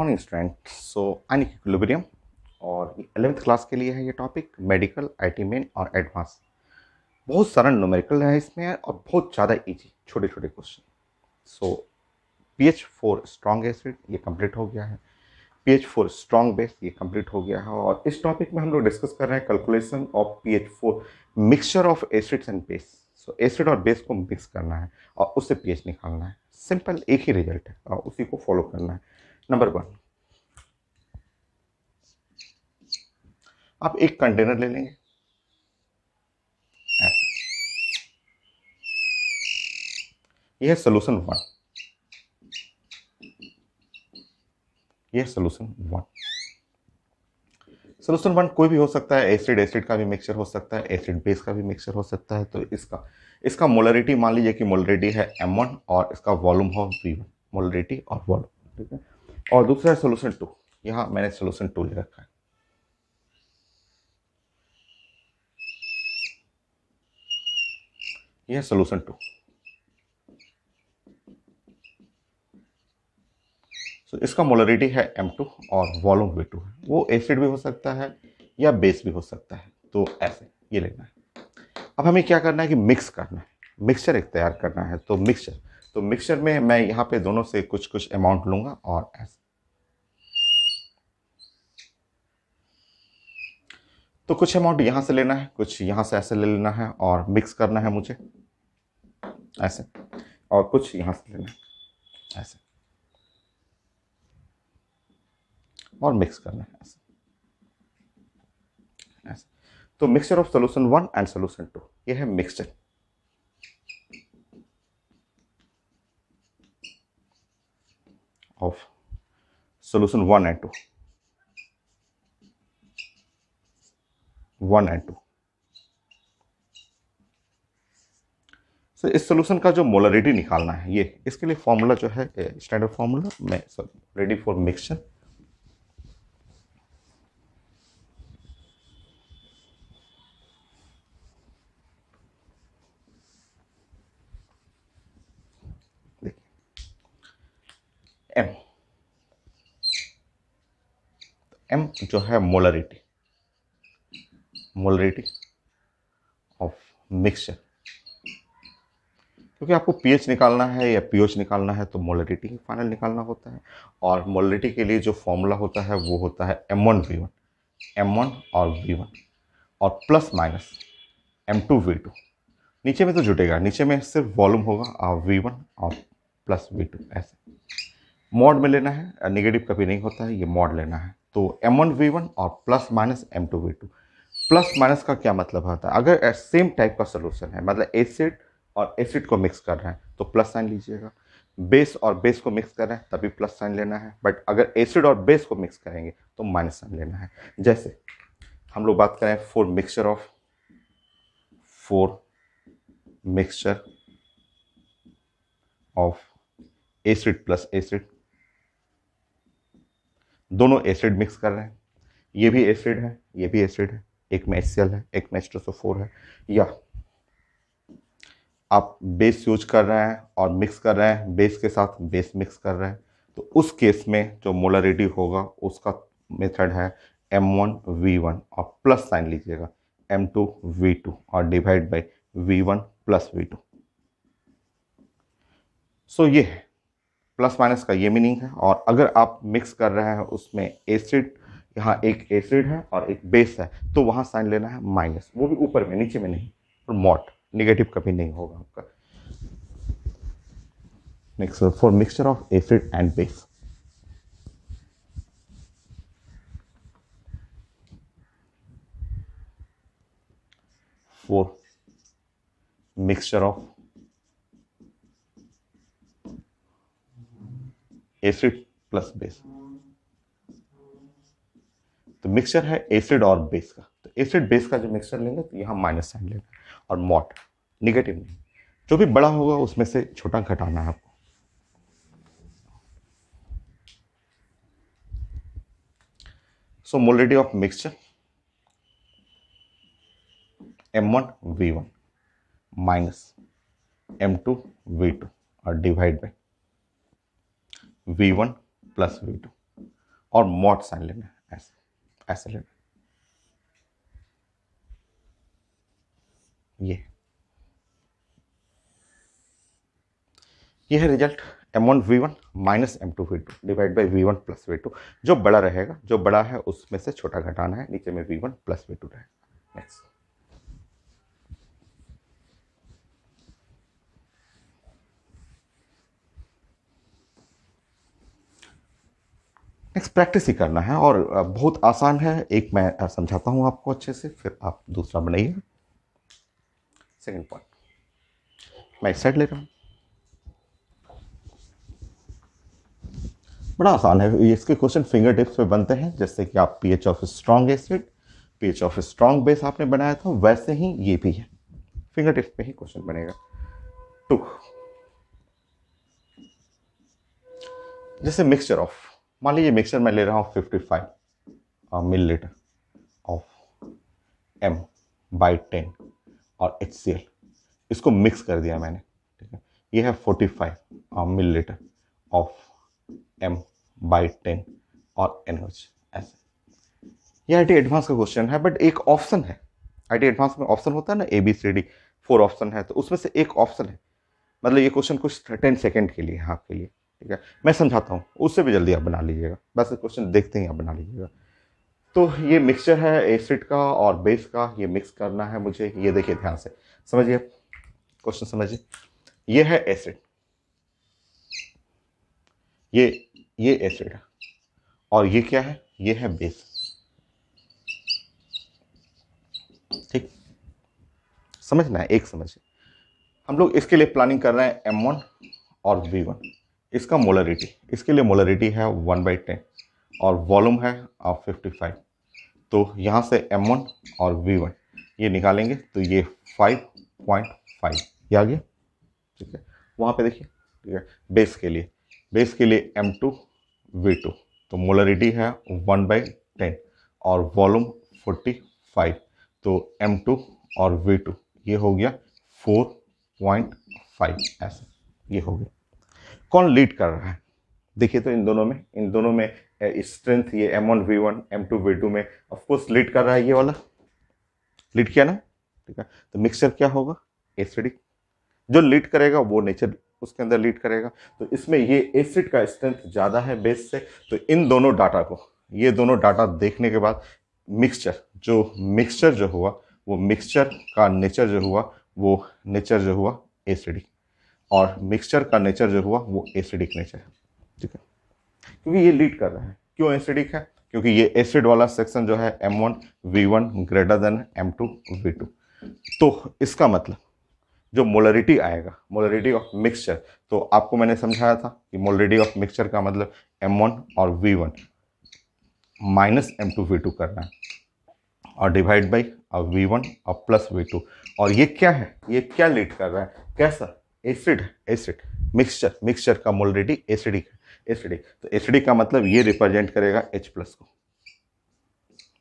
Morning student. So अन equilibrium और 11th class के लिए है ये टॉपिक, मेडिकल, आईटी मेन और एडवांस। बहुत सरल न्यूमेरिकल है इसमें और बहुत ज़्यादा इजी छोटे छोटे क्वेश्चन। सो PH4 स्ट्रॉन्ग एसिड ये कंप्लीट हो गया है, PH4 स्ट्रॉन्ग बेस ये कंप्लीट हो गया है। और इस टॉपिक में हम लोग डिस्कस कर रहे हैं calculation of PH4 mixture of acids and base. So acid और बेस को मिक्स करना है और उससे पीएच निकालना है। सिंपल एक ही रिजल्ट है और उसी को फॉलो करना है। नंबर 1, आप एक कंटेनर ले लेंगे ऐसा। यह है सोल्यूशन 1, यह सोल्यूशन 1। सोल्यूशन 1 कोई भी हो सकता है, एसिड एसिड का भी मिक्सचर हो सकता है, एसिड बेस का भी मिक्सचर हो सकता है। तो इसका मोलरिटी मान लीजिए कि मोलरिटी है M1 और इसका वॉल्यूम हो V1, मोलरिटी और वॉल्यूम, ठीक है। और दूसरा है सोल्यूशन 2, यहाँ मैंने सोल्यूशन 2 ले रखा है। यह सोल्यूशन 2। तो इसका मोलरिटी है M2 और वॉल्यूम V2 है। वो एसिड भी हो सकता है या बेस भी हो सकता है। तो ऐसे ये लेना है। अब हमें क्या करना है कि मिक्स करना है, मिक्सचर एक तैयार करना है। तो मिक्सचर में मैं यहाँ पे दोनों से कुछ कुछ अमाउंट लूंगा और ऐसे। तो कुछ अमाउंट यहाँ से लेना है, कुछ यहाँ से ऐसे ले लेना है और मिक्स करना है मुझे ऐसे। और कुछ यहाँ से लेना है ऐसे और मिक्स करना है ऐसे ऐसे। तो mixture of solution 1 and solution 2, ये है mixture of solution 1 and 2, 1 and 2। सो इस सोल्यूशन का जो मोलरिटी निकालना है, ये इसके लिए फॉर्मूला जो है स्टैंडर्ड फॉर्मूला मैं सब ready for mixture. M M जो है मोलरिटी ऑफ मिक्सचर। क्योंकि आपको पीएच निकालना है या पीओच निकालना है तो मोलरिटी ही फाइनल निकालना होता है। और मोलरिटी के लिए जो फॉर्मूला होता है वो होता है M1V1, M1 और V1 और प्लस माइनस M2V2। नीचे में तो जुटेगा, नीचे में सिर्फ वॉल्यूम होगा और V1 और प्लस V2 ऐसे। मॉड में लेना है, निगेटिव कभी नहीं होता है, ये मॉड लेना है। तो M1V1 और plus minus M2V2। Plus minus का क्या मतलब होता है? अगर सेम टाइप का सोल्यूशन है, मतलब एसिड और एसिड को मिक्स कर रहे हैं तो प्लस साइन लीजिएगा। बेस और बेस को मिक्स कर रहे हैं तभी प्लस साइन लेना है। बट अगर एसिड और बेस को मिक्स करेंगे तो माइनस साइन लेना है। जैसे हम लोग बात करें four mixture of acid plus acid. दोनों एसिड मिक्स कर रहे हैं, ये भी एसिड है, ये भी एसिड है, एक में HCl है, एक में H2SO4 है। या आप बेस यूज कर रहे हैं और मिक्स कर रहे हैं, बेस के साथ बेस मिक्स कर रहे हैं, तो उस केस में जो मोलरिटी होगा उसका मेथड है M1V1 और प्लस साइन लीजिएगा M2V2 और divide by V1 plus V2। सो ये है प्लस माइनस का ये मीनिंग है। और अगर आप मिक्स कर रहे हैं उसमें एसिड, यहाँ एक एसिड है और एक बेस है, तो वहाँ साइन लेना है माइनस, वो भी ऊपर में, नीचे में नहीं। और मॉड निगेटिव कभी नहीं होगा आपका। Next, for mixture of acid and base. For mixture of acid plus base. तो मिक्सचर है एसिड और बेस का, तो एसिड बेस का जो मिक्सचर लेंगे तो यहाँ माइनस साइन लेना है और मॉड निगेटिव नहीं, जो भी बड़ा होगा उसमें से छोटा घटाना है आपको। So molarity of mixture M1V1 minus M2V2 और divide by V1 plus V2। और मॉड साइन लेना है, ऐसे ऐसे लेना है। ये है result m1v1 minus m2v2 divide by v1 plus v2। जो बड़ा रहेगा, जो बड़ा है उसमें से छोटा घटाना है, नीचे में v1 प्लस v2 रहेगा। नेक्स्ट नेक्स्ट प्रैक्टिस ही करना है और बहुत आसान है। एक मैं समझाता हूँ आपको अच्छे से, फिर आप दूसरा बनाइए। सेकंड पॉइंट मैं इस साइड ले रहा हूँ। बड़ा आसान है, इसके क्वेश्चन फिंगर टिप्स पे बनते हैं। जैसे कि आप pH of strong acid, pH of strong base आपने बनाया था, वैसे ही ये भी है, फिंगर टिप्स पे ही क्वेश्चन बनेगा। टू, जैसे मिक्सचर ऑफ, मान लीजिए मिक्सचर मैं ले रहा हूँ 55 मिलीलीटर ऑफ m/10 और HCl, इसको मिक्स कर दिया मैंने, ठीक है। ये है 45 मिलीलीटर ऑफ m/10 और NaOH, ऐसे। ये आईटी एडवांस का क्वेश्चन है, बट एक ऑप्शन है। आईटी एडवांस में ऑप्शन होता है ना, ABCD 4 ऑप्शन है, तो उसमें से एक ऑप्शन है। मतलब ये क्वेश्चन कुछ 10 सेकंड के लिए है आपके लिए, ठीक है। मैं समझाता हूँ, उससे भी जल्दी आप बना लीजिएगा, बस क्वेश्चन देखते ही आप बना लीजिएगा। तो ये मिक्सचर है एसिड का और बेस का, ये मिक्स करना है मुझे। ये देखिए ध्यान से समझिए, क्वेश्चन समझिए। ये है एसिड, ये ये एसिड है, और ये क्या है, ये है बेस, ठीक। समझना है, एक समझिए। हम लोग इसके लिए प्लानिंग कर रहे हैं M1 और V1। इसका मोलरिटी, इसके लिए मोलरिटी है 1/10 और वॉल्यूम है 55। तो यहाँ से M1 और V1 ये निकालेंगे तो ये 5.5 ये आ गया, ठीक है। वहाँ पे देखिए, ठीक है। बेस के लिए M2V2, तो मोलरिटी है 1/10 और वॉल्यूम 45। तो M2 और V2 ये हो गया 4.5, ऐसे ये हो गया। कौन लीड कर रहा है देखिए, तो इन दोनों में स्ट्रेंथ, ये M1V1 M2V2 में ऑफकोर्स लीड कर रहा है, ये वाला लीड किया ना, ठीक है। तो मिक्सचर क्या होगा, एसिडिक। जो लीड करेगा वो नेचर उसके अंदर लीड करेगा। तो इसमें ये एसिड का स्ट्रेंथ ज़्यादा है बेस से। तो इन दोनों डाटा को, ये दोनों डाटा देखने के बाद मिक्सचर जो हुआ, वो मिक्सचर का नेचर जो हुआ, वो नेचर जो हुआ एसिडिक, और मिक्सचर का नेचर जो हुआ वो एसिडिक नेचर है, ठीक है। क्योंकि ये लीड कर रहा है, क्यों एसिडिक है, क्योंकि ये एसिड वाला सेक्शन जो है M1V1 ग्रेटर देन M2V2। तो इसका मतलब जो मोलरिटी आएगा, मोलरिटी ऑफ मिक्सचर, तो आपको मैंने समझाया था कि मोलरिटी ऑफ मिक्सचर का मतलब M1 और V1 माइनस M2V2 करना है और डिवाइड बाई V1 और प्लस V2। और ये क्या है, ये क्या लीड कर रहा है, कैसा, एसिड है, एसिड। मिक्सचर का मोलरिटी एसिडिक है, एसिडिक। तो एसिडिक का मतलब ये रिप्रेजेंट करेगा H प्लस को।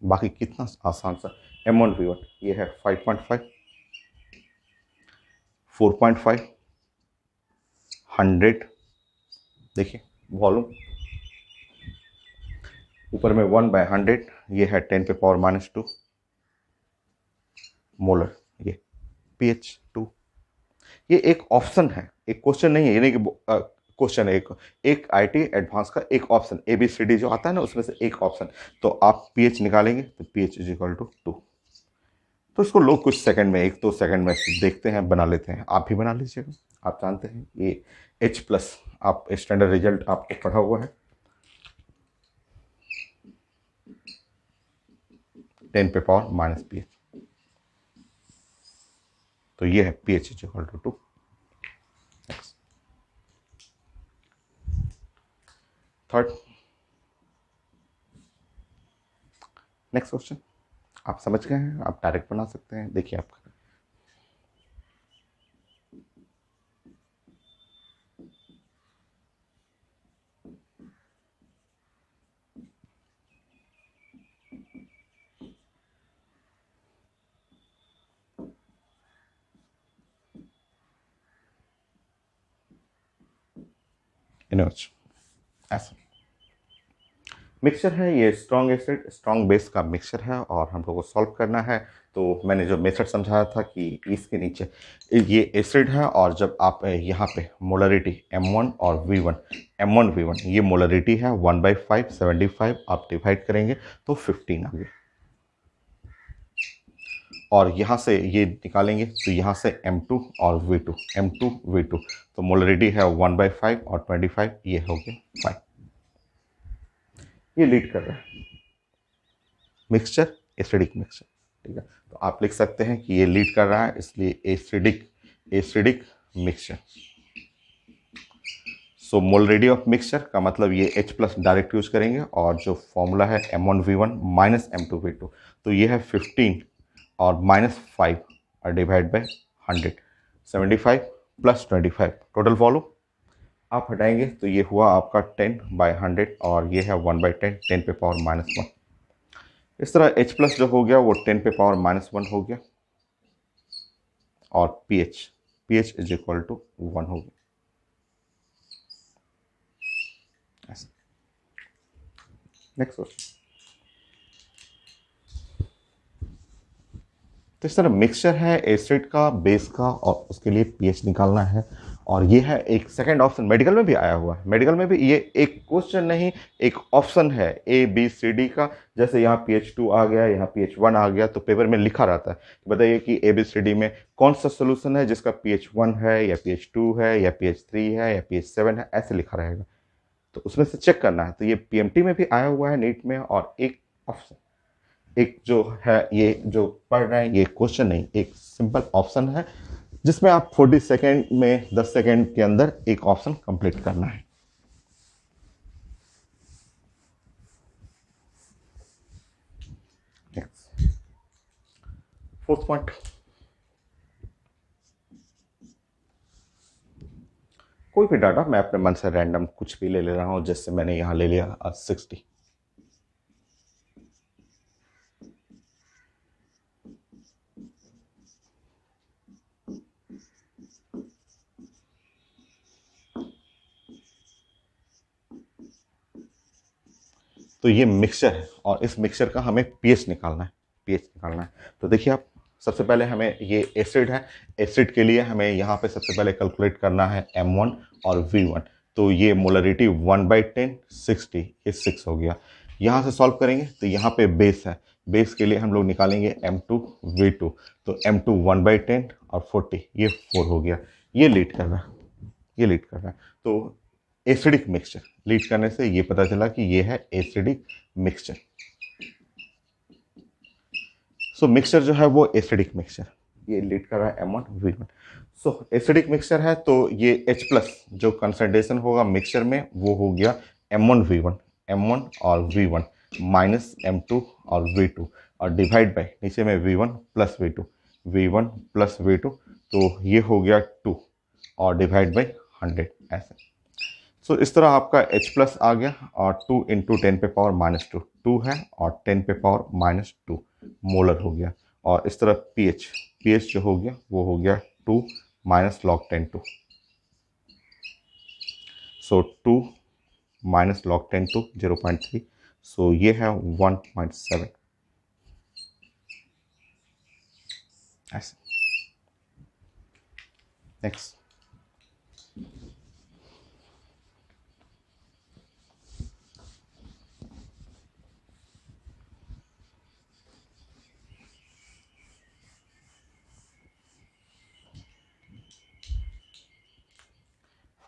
बाकी कितना आसान सा, M1V1 ये है 5.5, 4.5, 100, देखिए वॉल्यूम ऊपर में 1/100, ये है 10⁻⁻², मोलर, ये pH 2। ये एक ऑप्शन है, एक क्वेश्चन नहीं है, ये नहीं कि क्वेश्चन है, एक आईटी एडवांस का एक ऑप्शन, ABCD जो आता है ना उसमें से एक ऑप्शन। तो आप pH निकालेंगे तो pH = 2। तो इसको लोग कुछ सेकंड में, 1-2 सेकंड में देखते हैं, बना लेते हैं। आप भी बना लीजिएगा। आप जानते हैं ये H प्लस, आप स्टैंडर्ड रिजल्ट आपको पढ़ा हुआ है, 10⁻⁻pH। तो ये है pH = 2। थर्ड, नेक्स्ट क्वेश्चन आप समझ गए हैं, आप डायरेक्ट बना सकते हैं। देखिए आपका NaOH ऐसा। मिक्सचर है ये स्ट्रॉन्ग एसिड स्ट्रॉन्ग बेस का मिक्सचर है और हम लोग को सॉल्व करना है। तो मैंने जो मेथड समझाया था कि इसके नीचे ये एसिड है और जब आप यहाँ पे मोलरिटी M1 और V1 M1 V1 ये मोलरिटी है 1/5 75 आप डिवाइड करेंगे तो 15 आ गया और यहाँ से ये निकालेंगे तो यहाँ से M2 और V2 M2 V2 तो मोलरिटी है 1/5 और 25 ये हो गया 5 ये लीड कर रहा है मिक्सचर एसिडिक मिक्सचर। ठीक है तो आप लिख सकते हैं कि ये लीड कर रहा है इसलिए acidic acidic mixture. So molarity of mixture का मतलब ये H प्लस डायरेक्ट यूज करेंगे और जो फॉर्मूला है M1V1 माइनस M2V2 तो ये है 15 और -5 और divide by 100 75 plus 25 total volume आप हटाएंगे तो ये हुआ आपका 10/100 और ये है 1/10 10 पे पावर -1। इस तरह H प्लस जो हो गया वो 10 पे पावर -1 हो गया और pH इज इक्वल टू 1 हो गया ऐसे। Next question. तो इस तरह मिक्सचर है एसिड का बेस का और उसके लिए pH निकालना है और ये है एक सेकंड ऑप्शन मेडिकल में भी आया हुआ है। मेडिकल में भी ये एक क्वेश्चन नहीं एक ऑप्शन है ABCD का। जैसे यहाँ pH 2 आ गया यहाँ pH 1 आ गया तो पेपर में लिखा रहता है बताइए कि ABCD में कौन सा सोल्यूशन है जिसका pH 1 है या pH 2 है या pH 3 है या pH 7 है ऐसे लिखा रहेगा तो उसमें से चेक करना है। तो ये PMT में भी आया हुआ है नीट में और एक ऑप्शन एक जो है ये जो पढ़ रहे हैं ये क्वेश्चन नहीं एक सिंपल ऑप्शन है जिसमें आप 40 सेकेंड में 10 सेकेंड के अंदर एक ऑप्शन कंप्लीट करना है। फोर्थ पॉइंट कोई भी डाटा मैं अपने मन से रैंडम कुछ भी ले रहा हूं जैसे मैंने यहां ले लिया 60। तो ये मिक्सचर है और इस मिक्सचर का हमें pH निकालना है तो देखिए आप सबसे पहले हमें ये एसिड है एसिड के लिए हमें यहाँ पे सबसे पहले कैलकुलेट करना है M1 और V1 तो ये मोलरिटी 1/10 60 ये 6 हो गया। यहाँ से सॉल्व करेंगे तो यहाँ पे बेस है बेस के लिए हम लोग निकालेंगे M2 V2 तो M2 1/10 और 40 ये 4 हो गया ये लीड कर रहा है तो एसिडिक मिक्सचर लीड करने से ये पता चला कि ये है एसिडिक मिक्सचर। सो मिक्सचर जो है वो एसिडिक मिक्सचर ये लीड कर रहा है M1 V1। So acidic mixture है तो ये H प्लस जो कंसंट्रेशन होगा मिक्सचर में वो हो गया M1 और V1 माइनस M2 और V2 और डिवाइड बाय नीचे में V1 प्लस V2 तो ये हो गया 2 और डिवाइड बाय 100 ऐसे। सो इस तरह आपका H प्लस आ गया और 2 इंटू 10 पे पावर -2 2 है और 10 पे पावर -2 मोलर हो गया और इस तरह pH जो हो गया वो हो गया 2 माइनस लॉग 10 2 सो 2 माइनस लॉग 10 2 0.3 सो ये है 1.7 ऐसे। नेक्स्ट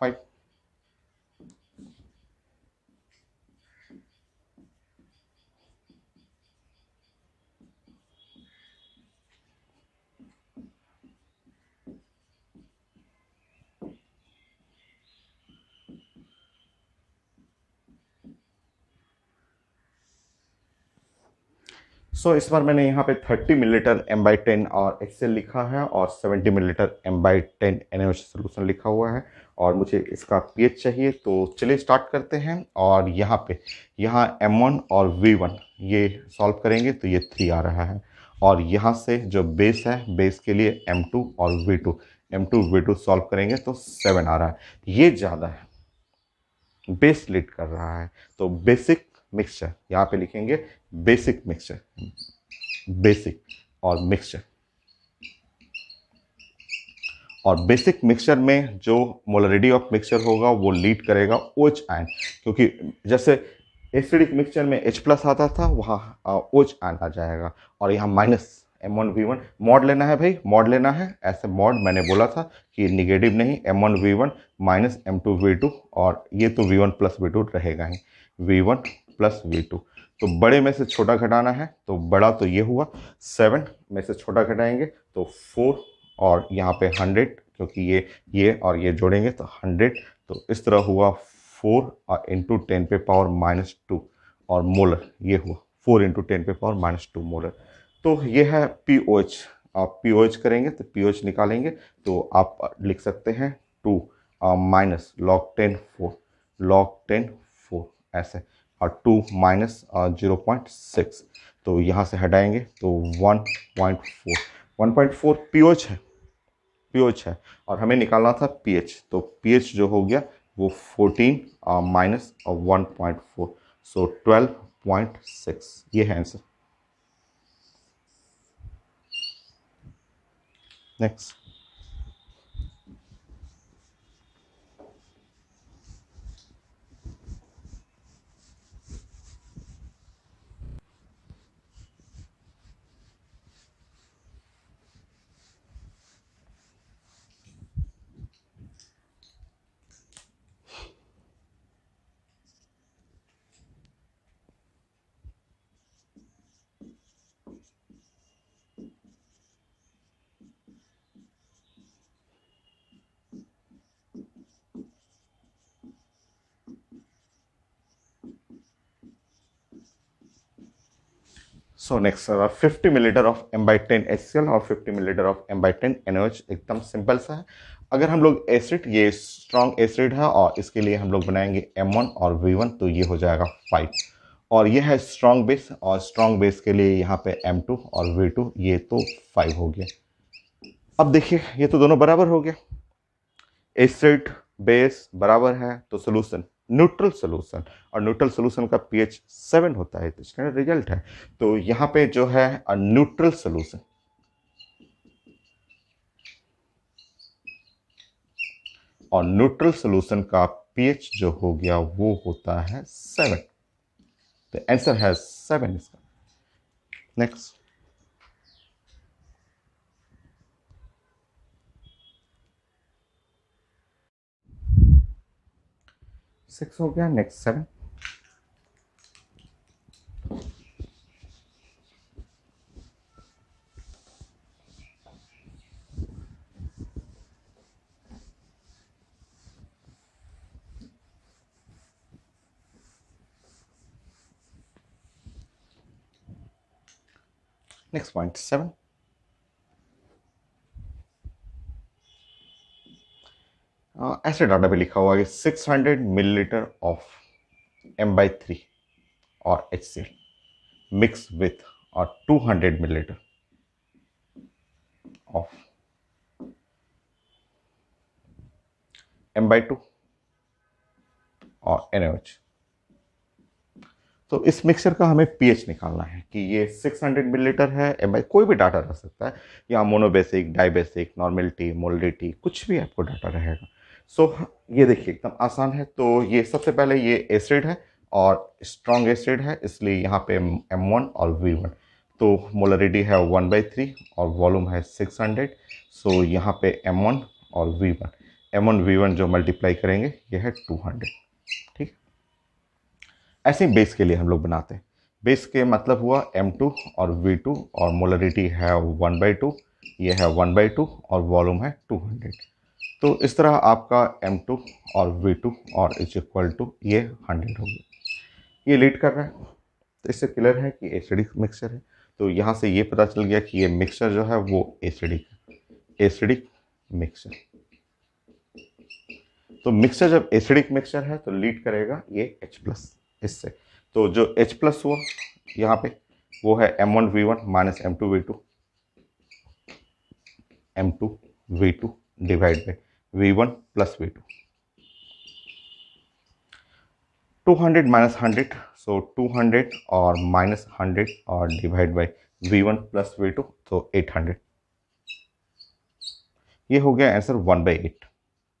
5 सो इस बार मैंने यहाँ पे 30 मिलीलीटर M/10 और एक्सेल लिखा है और 70 मिलीलीटर M/10 NaOH सोल्यूशन लिखा हुआ है और मुझे इसका pH चाहिए तो चलिए स्टार्ट करते हैं। और यहाँ M1 और V1 ये सॉल्व करेंगे तो ये 3 आ रहा है और यहाँ से जो बेस है बेस के लिए M2 और V2 सॉल्व करेंगे तो 7 आ रहा है ये ज़्यादा है बेस लीड कर रहा है। तो बेसिक मिक्सचर, यहाँ पे लिखेंगे बेसिक मिक्सचर, बेसिक और मिक्सचर। और बेसिक मिक्सचर में जो मोलरिटी ऑफ मिक्सचर होगा वो लीड करेगा OH आयन, क्योंकि जैसे एसिडिक मिक्सचर में H प्लस आता था वहाँ OH आयन आ जाएगा, और यहाँ माइनस M1V1 मॉड लेना है भाई, मॉड लेना है, ऐसे मॉड मैंने बोला था कि निगेटिव नहीं, M1V1 माइनस M2V2, और ये तो V1 प्लस V2 रहेगा ही, V1 प्लस V2। तो बड़े में से छोटा घटाना है, तो बड़ा तो ये हुआ 7 में से छोटा घटाएंगे तो 4, और यहाँ पे 100, क्योंकि ये और ये जोड़ेंगे तो 100, तो इस तरह हुआ 4 और इंटू 10 पे पावर माइनस 2, और मोलर ये हुआ 4 इंटू 10 पे पावर माइनस 2 मोलर। तो ये है POH। आप POH करेंगे तो POH निकालेंगे तो आप लिख सकते हैं 2 माइनस लॉग 10 4, लॉग 10 4 ऐसे, और 2 माइनस 0.6, तो यहाँ से हटाएंगे तो 1.4, 1.4 POH है, POH है, और हमें निकालना था pH, तो pH जो हो गया वो 14 माइनस 1.4, सो 12.6, ये है answer. Next, so next 50 millilitre of M/10 HCl और 50 मिलीलीटर ऑफ M/10 NaOH, एकदम सिंपल सा है। अगर हम लोग एसिड, ये स्ट्रॉन्ग एसिड है और इसके लिए हम लोग बनाएंगे M1 और V1, तो ये हो जाएगा 5, और ये है स्ट्रॉन्ग बेस, और स्ट्रॉन्ग बेस के लिए यहाँ पे M2 और V2, ये तो 5 हो गया। अब देखिए ये तो दोनों बराबर हो गया, एसिड बेस बराबर है तो सोल्यूशन न्यूट्रल सोल्यूशन, और न्यूट्रल सोल्यूशन का pH 7 होता है, तो इसका रिजल्ट है। तो यहाँ पे जो है न्यूट्रल सोल्यूशन, और न्यूट्रल सोल्यूशन का pH जो हो गया वो होता है 7, तो आंसर है 7 इसका। नेक्स्ट, 6 हो गया, नेक्स्ट 7। नेक्स्ट पॉइंट 7, ऐसे डाटा पे लिखा हुआ है 600 मिलीलीटर ऑफ M/3 और HCl मिक्स विथ और 200 मिलीलीटर ऑफ M/2 और NaOH। तो इस मिक्सचर का हमें pH निकालना है कि ये 600 मिलीलीटर है, कोई भी डाटा रह सकता है, या मोनोबेसिक, डाइबेसिक, नॉर्मेलिटी, मोलरिटी, कुछ भी आपको डाटा रहेगा। सो ये देखिए एकदम आसान है। तो ये सबसे पहले ये एसिड है और स्ट्रॉन्ग एसिड है, इसलिए यहाँ पे M1 और V1, तो मोलरिटी है 1/3 और वॉल्यूम है 600, सो यहाँ पे M1 और V1, M1 V1 जो मल्टीप्लाई करेंगे ये है 200, ठीक। ऐसे ही बेस के लिए हम लोग बनाते हैं, बेस के मतलब हुआ M2 और V2, और मोलरिटी है 1/2, ये है 1/2 और वॉल्यूम है 200। तो इस तरह आपका M2 और V2 और इज इक्वल टू ये 100 हो गया, ये लीड कर रहा है, तो इससे क्लियर है कि एसिडिक मिक्सचर है। तो यहाँ से ये पता चल गया कि ये मिक्सचर जो है वो एसिडिक है, एसिडिक मिक्सचर। तो मिक्सचर जब एसिडिक मिक्सचर है तो लीड करेगा ये H+ इससे। तो जो H+ हुआ यहाँ पे वो है M1V1 minus M2V2, M2V2 divide by V1 plus V2, 200 minus 100, सो 200 और माइनस 100 और divide by V1 plus V2, तो 800। ये हो गया आंसर 1/8,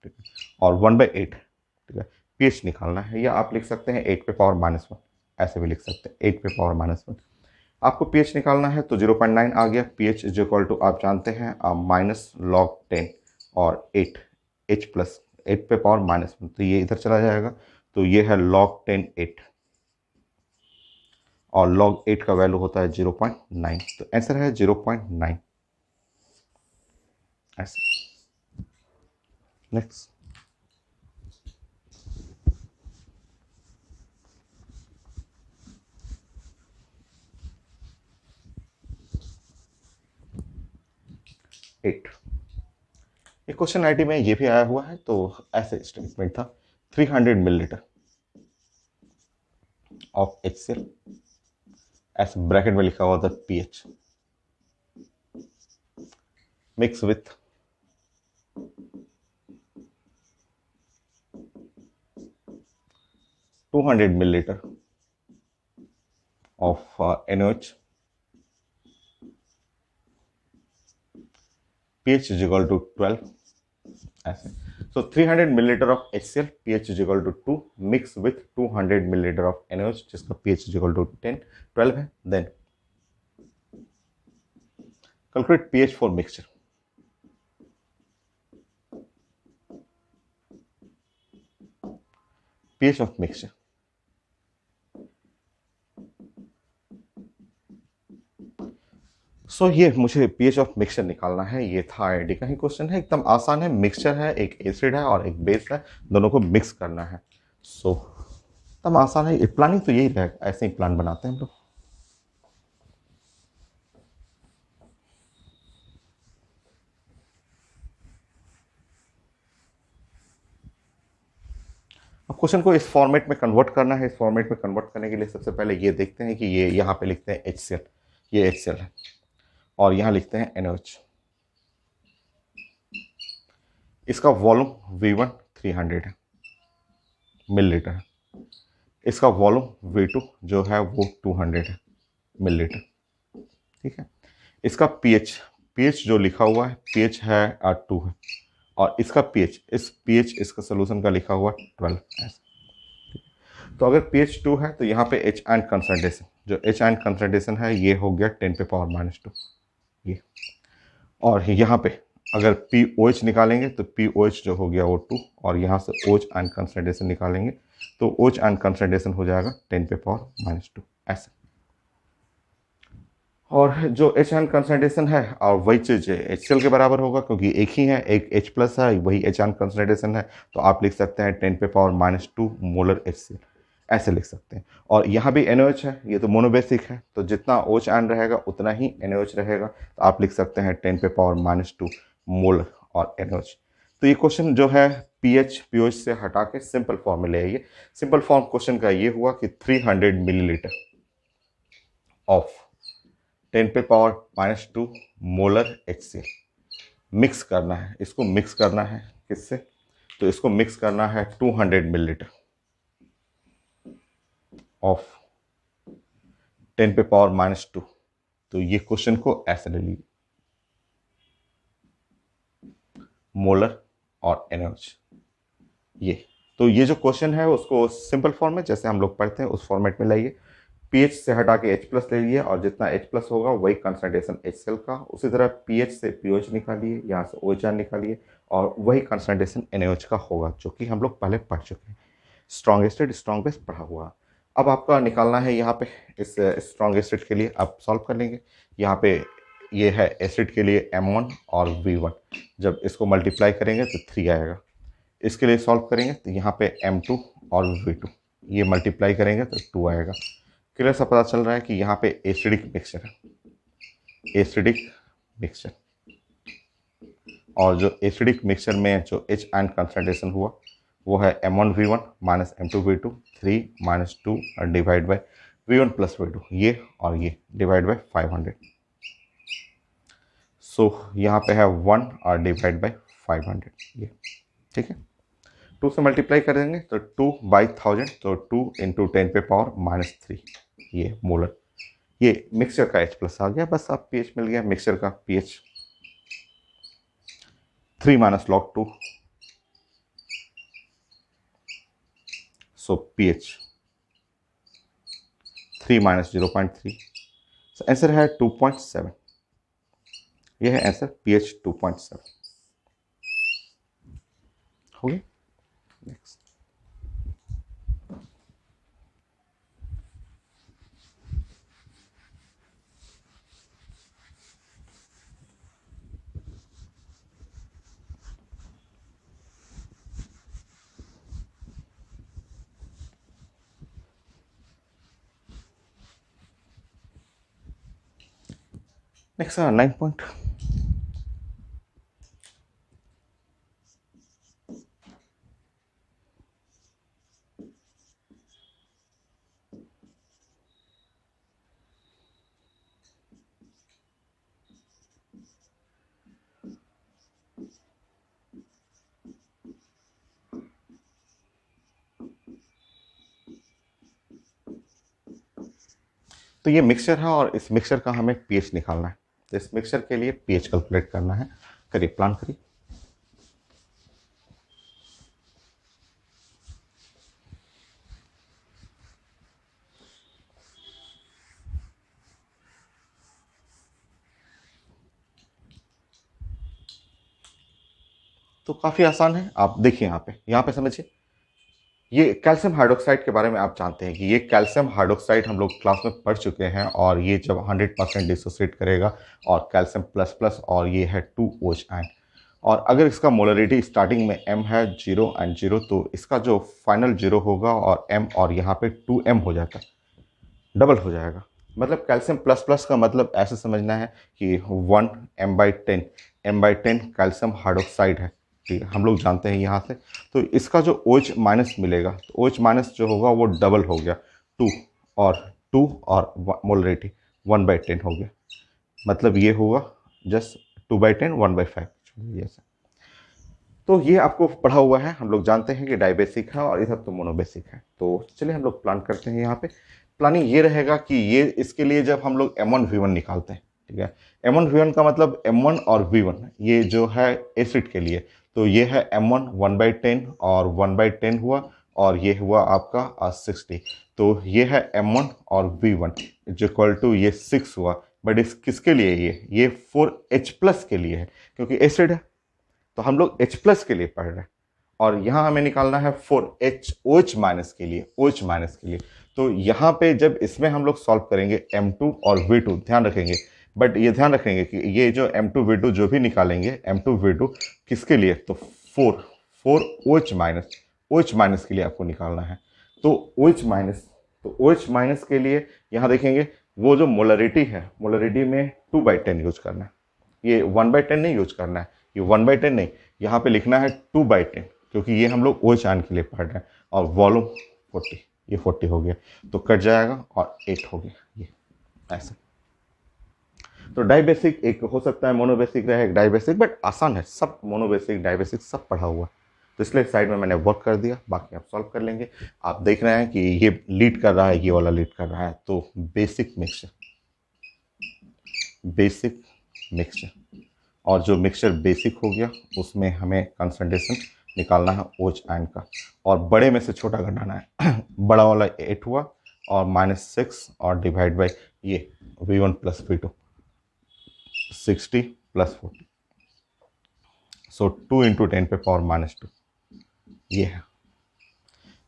ठीक है। और 1/8, ठीक है, पीएच निकालना है, या आप लिख सकते हैं 8 पे पावर -1, ऐसे भी लिख सकते हैं 8 पे पावर -1। आपको पीएच निकालना है तो 0.9 आ गया। पीएच इज इक्वल टू आप जानते हैं माइनस लॉग 10 और 8 एच प्लस 8 पे पावर -1, तो ये इधर चला जाएगा, तो ये है लॉग 10 8, और लॉग 8 का वैल्यू होता है 0.9, तो आंसर है 0.9 ऐसे। Next, eight. ये क्वेश्चन आईटी में ये भी आया हुआ है, तो ऐसे स्टेटमेंट था 300 मिलीलीटर ऑफ HCl, ऐसे ब्रैकेट में लिखा हुआ था pH, mix with 200 millilitre of NaOH, pH is equal to 12 ऐसे। So 300 milliliter of HCl, pH is equal to 2, mix with 200 milliliter of NaOH जिसका pH is equal to 12 है। Then calculate pH for mixture। pH of mixture, सो ये मुझे pH of mixture निकालना है। ये था IIT का ही क्वेश्चन है, एकदम आसान है। मिक्सचर है, एक एसिड है और एक बेस है, दोनों को मिक्स करना है। सो एकदम आसान है। प्लानिंग तो यही रहेगा, ऐसे ही प्लान बनाते हैं हम लोग। अब क्वेश्चन को इस फॉर्मेट में कन्वर्ट करना है। इस फॉर्मेट में कन्वर्ट करने के लिए सबसे पहले ये देखते हैं कि ये यहाँ पे लिखते हैं HCl, ये HCl है, और यहाँ लिखते हैं NaOH। इसका वॉल्यूम V1 300 है मिलीलीटर है, इसका वॉल्यूम V2 जो है वो 200 है मिलीलीटर, ठीक है। इसका पीएच जो लिखा हुआ है, पीएच है 2 है, और इसका पीएच इसका सोल्यूशन का लिखा हुआ 12 ऐसा। तो अगर pH 2 है तो यहाँ पे H एंड कंसंट्रेशन, जो H एंड कंसंट्रेशन है ये हो गया 10 पे पावर -2 ये। और यहाँ पे अगर POH निकालेंगे तो POH जो हो गया वो 2, और यहाँ से OH एंड कंसंट्रेशन निकालेंगे तो OH एंड कंसंट्रेशन हो जाएगा 10 पे पावर -2 ऐसे। और जो H एन कंसंट्रेशन है और वही चीज़ HCl के बराबर होगा, क्योंकि एक ही है, एक H प्लस है, वही H एन कंसंट्रेशन है, तो आप लिख सकते हैं 10 पे पावर -2 मोलर HCl ऐसे लिख सकते हैं। और यहाँ भी NaOH है, ये तो मोनोबेसिक है, तो जितना OH एन रहेगा उतना ही NaOH रहेगा, तो आप लिख सकते हैं 10 पे पावर -2 मोलर और NaOH। तो ये क्वेश्चन जो है POH से हटा के सिंपल फॉर्म में ले आइए। सिंपल फॉर्म क्वेश्चन का ये हुआ कि 300 मिलीलीटर ऑफ 10 पे पावर -2 मोलर HCl मिक्स करना है। इसको मिक्स करना है किससे? तो इसको मिक्स करना है 200 मिलीलीटर ऑफ 10 पे पावर -2। तो ये क्वेश्चन को ऐसे ले लीजिए, मोलर और NaOH ये। तो ये जो क्वेश्चन है उसको सिंपल फॉर्म में जैसे हम लोग पढ़ते हैं उस फॉर्मेट में लाइए। पीएच से हटा के H प्लस ले लिए, और जितना H प्लस होगा वही कंसंट्रेशन HCl का। उसी तरह पीएच से POH निकालिए, यहाँ से OH निकालिए, और वही कंसंट्रेशन NaOH का होगा, जो कि हम लोग पहले पढ़ चुके हैं। स्ट्रॉन्ग एसिड स्ट्रॉन्ग बेस पढ़ा हुआ। अब आपका निकालना है यहाँ पे इस स्ट्रॉन्ग एसिड के लिए आप सॉल्व कर लेंगे। यहाँ पे ये है एसिड के लिए M1 और V1, जब इसको मल्टीप्लाई करेंगे तो 3 आएगा। इसके लिए सॉल्व करेंगे तो यहाँ पे M2 और V2, ये मल्टीप्लाई करेंगे तो 2 आएगा। क्लियर सा पता चल रहा है कि यहाँ पे एसिडिक मिक्सचर है, एसिडिक मिक्सचर। और जो एसिडिक मिक्सचर में जो H एंड कंसंट्रेशन हुआ वो है M1V1 माइनस M2V2 3 -2 और divide by V1 plus V2, ये और ये डिवाइड बाय 500। सो यहाँ पे है 1 और डिवाइड बाय 500 ये, ठीक है। 2 से मल्टीप्लाई करेंगे तो 2/1000, तो 2 × 10⁻³ ये मोलर। ये मिक्सचर का H प्लस आ गया, बस आप pH मिल गया मिक्सचर का pH 3 - log 2, सो pH 3 - 0.3, आंसर है 2.7। यह है आंसर pH 2.7 हो गया। Next next 9 point. तो ये मिक्सचर है और इस मिक्सचर का हमें pH निकालना है। तो इस मिक्सचर के लिए pH कैलकुलेट करना है। करिए, प्लान करिए। तो काफ़ी आसान है, आप देखिए यहाँ पे समझिए। ये कैल्शियम हाइड्रोक्साइड के बारे में आप जानते हैं कि ये कैल्शियम हाइड्रोक्साइड हम लोग क्लास में पढ़ चुके हैं, और ये जब 100% डिसोसिएट करेगा और कैल्शियम प्लस प्लस, और ये है 2OH आयन। और अगर इसका मोलरिटी स्टार्टिंग में M है 0 एंड 0, तो इसका जो फाइनल 0 होगा और M, और यहाँ पे 2M हो जाता है, डबल हो जाएगा। मतलब कैल्शियम प्लस प्लस का मतलब ऐसे समझना है कि 1M/10, M/10 कैल्शियम हाइड्रोक्साइड है। ठीक है, हम लोग जानते हैं यहाँ से। तो इसका जो OH माइनस मिलेगा, तो OH माइनस जो होगा वो डबल हो गया, 2 और 2 और मोलरिटी 1/10 हो गया। मतलब ये होगा जस्ट 2/10, 1/5 ऐसा। तो ये आपको पढ़ा हुआ है, हम लोग जानते हैं कि डायबेसिक है और ये सब तो मोनोबेसिक है। तो चलिए हम लोग प्लान करते हैं। यहाँ पे प्लानिंग ये रहेगा कि ये इसके लिए जब हम लोग M1V1 निकालते हैं, ठीक है, M1V1 का मतलब M1 और V1, ये जो है एसिड के लिए, तो ये है M1 1/10 और 1/10 हुआ, और ये हुआ आपका 60। तो ये है M1 और V1 इज इक्वल टू ये 6 हुआ। बट इस किसके लिए, ये 4H+ के लिए है, क्योंकि एसिड है, तो हम लोग H+ के लिए पढ़ रहे हैं। और यहाँ हमें निकालना है 4OH माइनस के लिए, OH माइनस के लिए। तो यहाँ पे जब इसमें हम लोग सॉल्व करेंगे M2 और V2, ध्यान रखेंगे, बट ये ध्यान रखेंगे कि ये जो M2 V2 जो भी निकालेंगे, M2 V2 किसके लिए, तो 4OH माइनस, OH माइनस के लिए आपको निकालना है। तो OH माइनस, तो OH माइनस के लिए यहाँ देखेंगे वो जो मोलरिटी है, मोलरिटी में 2/10 यूज करना है, ये 1/10 नहीं यूज करना है, ये 1/10 नहीं, यहाँ पे लिखना है 2/10, क्योंकि ये हम लोग OH आयन के लिए पढ़ रहे हैं। और वॉल्यूम 40, ये 40 हो गया, तो कट जाएगा और 8 हो गया, ये ऐसे। तो डाइबेसिक एक हो सकता है, मोनोबेसिक रहे, एक डाइबेसिक, बट आसान है, सब मोनोबेसिक डाइबेसिक सब पढ़ा हुआ है। तो इसलिए साइड में मैंने वर्क कर दिया, बाकी आप सॉल्व कर लेंगे। आप देख रहे हैं कि ये लीड कर रहा है, ये वाला लीड कर रहा है, तो बेसिक मिक्सचर, बेसिक मिक्सचर। और जो मिक्सचर बेसिक हो गया उसमें हमें कंसंट्रेशन निकालना है OH आयन का, और बड़े में से छोटा घटाना है। बड़ा वाला 8 हुआ और -6 और डिवाइड बाई ये V1 + V2 60 + 40, सो 2 × 10⁻²। ये है,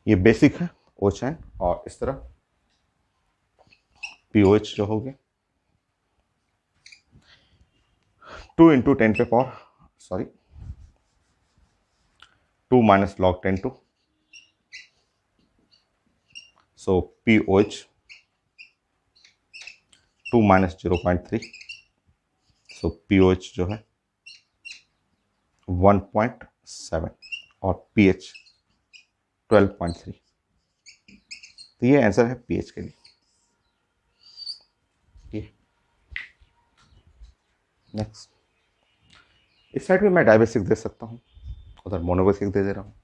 ये बेसिक है OH आयन। और इस तरह POH जो हो गया 2 × 10⁻, sorry 2 - log 10 2, so POH 2 - 0.3, so POH जो है 1.7 और pH 12.3। तो ये आंसर है pH के लिए। ये नेक्स्ट, इस साइड में मैं डायबेसिक दे सकता हूँ, उधर मोनोबेसिक दे दे रहा हूँ।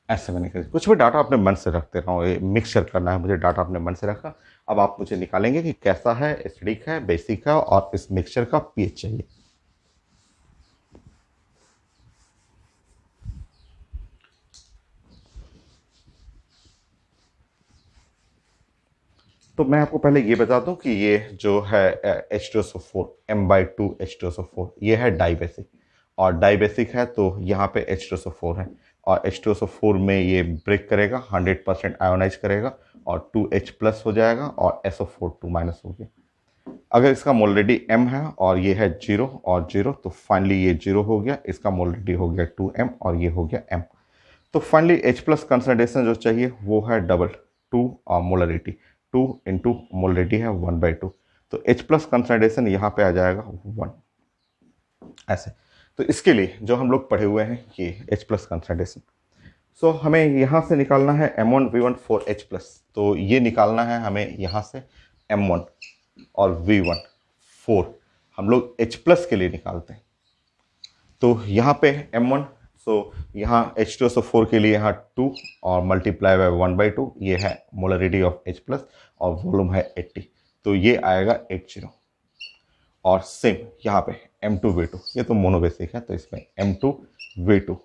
ऐसे मैंने कर कुछ भी डाटा अपने मन से रखते रहो, ये मिक्सचर करना है मुझे, डाटा अपने मन से रखा। अब आप मुझे निकालेंगे कि कैसा है, एसिडिक है, बेसिक है, और इस मिक्सचर का पीएच चाहिए। तो मैं आपको पहले ये बता दूं कि ये जो है H2SO4 M/2 H2SO4 ये है डाइबेसिक, और डाइबेसिक है तो यहाँ पे H2SO4 है, और H2SO4 में ये ब्रेक करेगा, 100% आयोनाइज करेगा और 2H प्लस हो जाएगा और SO4 2 माइनस हो गया। अगर इसका मोलरिटी M है और ये है 0 और 0, तो फाइनली ये 0 हो गया, इसका मोलरिटी हो गया 2M और ये हो गया M। तो फाइनली H प्लस कंसंट्रेशन जो चाहिए वो है डबल 2 और मोलरिटी 2 इंटू मोलरिटी है 1/2, तो H प्लस कंसंट्रेशन यहाँ पे आ जाएगा 1 ऐसे। तो इसके लिए जो हम लोग पढ़े हुए हैं कि H प्लस कंसंट्रेशन, सो हमें यहाँ से निकालना है M1V1 4 H प्लस, तो ये निकालना है हमें यहाँ से M1 और V1 4 हम लोग H प्लस के लिए निकालते हैं। तो यहाँ पे M1, सो यहाँ H2SO4 के लिए यहाँ 2 और मल्टीप्लाई बाय 1/2, ये है मोलरिटी ऑफ H प्लस और वॉल्यूम है 80, तो ये आएगा 80। और सेम यहाँ पे M2V2, ये तो मोनोबेसिक है तो इसमें M2V2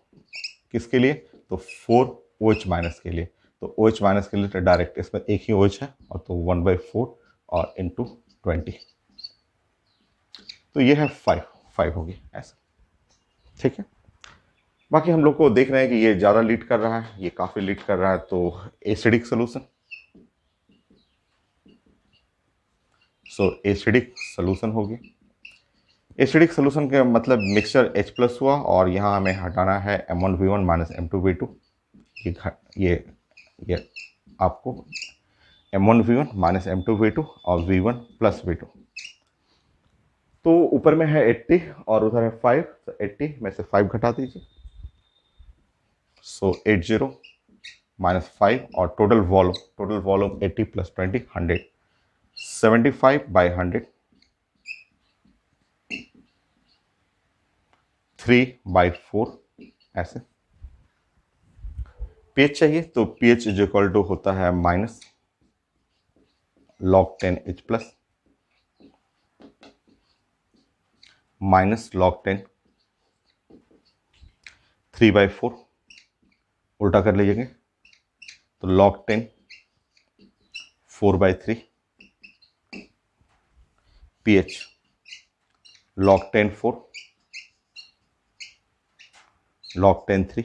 किसके लिए, तो 4 OH माइनस के लिए, तो OH माइनस के लिए तो डायरेक्ट इसमें एक ही OH है और तो 1/4 और इंटू 20, तो ये है 5 होगी ऐसा, ठीक है। बाकी हम लोग को देख रहे हैं कि ये ज़्यादा लीड कर रहा है, ये काफ़ी लीड कर रहा है, तो acidic solution, so acidic solution होगी। एसिडिक सोल्यूशन का मतलब मिक्सचर H प्लस हुआ और यहाँ हमें हटाना है M1V1 माइनस M2V2, ये आपको M1V1 माइनस M2V2 और V1 प्लस V2, तो ऊपर में है 80 और उधर है 5, तो 80 में से 5 घटा दीजिए, सो 80 माइनस 5 और टोटल वॉल्यूम 80 प्लस 20 100, 75/100, 3/4 ऐसे। pH चाहिए तो pH इज इक्वल टू होता है minus log 10 H plus minus log 10 3/4, उल्टा कर लीजिएगा तो log 10 4/3, pH log 10 4 log 10 3,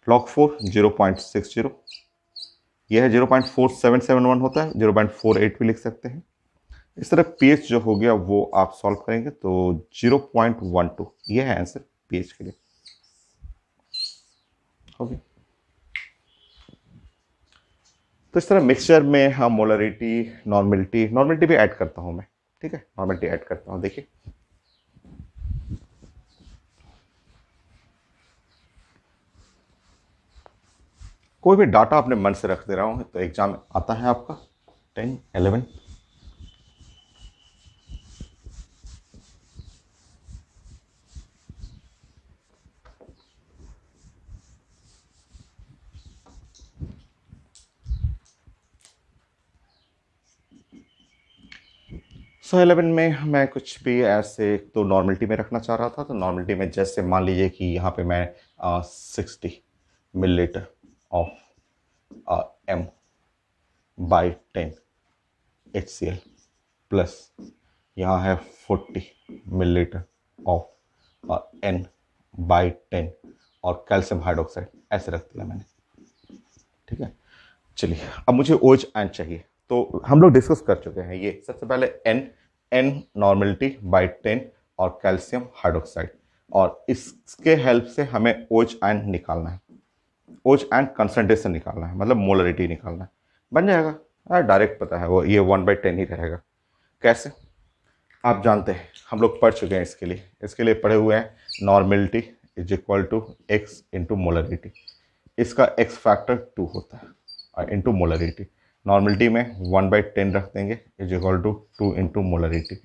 log 4 0.60, यह है 0.4771 होता है, 0.48 भी लिख सकते हैं। इस तरह pH जो हो गया वो आप सॉल्व करेंगे तो 0.12, यह है आंसर pH के लिए, हो गया। तो इस तरह मिक्सचर में हम मोलरिटी, नॉर्मेलिटी भी ऐड करता हूं मैं, ठीक है, नॉर्मेलिटी ऐड करता हूं, देखिए कोई भी डाटा अपने मन से रख दे रहा हूं, तो एग्जाम आता है आपका 10 11, सो 11 में मैं कुछ भी ऐसे तो नॉर्मलिटी में रखना चाह रहा था, तो नॉर्मलिटी में जैसे मान लीजिए कि यहाँ पे मैं 60 millilitre of M/10 HCl plus यहाँ है 40 मिलीलीटर ऑफ N/10 और कैल्शियम हाइड्रोक्साइड, ऐसे रख दिया मैंने, ठीक है। चलिए अब मुझे OH आयन चाहिए, तो हम लोग डिस्कस कर चुके हैं ये, सबसे पहले N नॉर्मलिटी बाई 10 और कैल्शियम हाइड्रोक्साइड, और इसके हेल्प से हमें OH आयन निकालना है, OH आयन कंसंट्रेशन निकालना है, मतलब मोलरिटी निकालना है, बन जाएगा डायरेक्ट, पता है वो ये 1/10 ही रहेगा। कैसे आप जानते हैं, हम लोग पढ़ चुके हैं इसके लिए पढ़े हुए हैं, normality is equal to x into molarity, इसका x फैक्टर 2 होता है और इंटू मोलरिटी, नॉर्मलिटी में 1/10 रख देंगे is equal to 2 into molarity,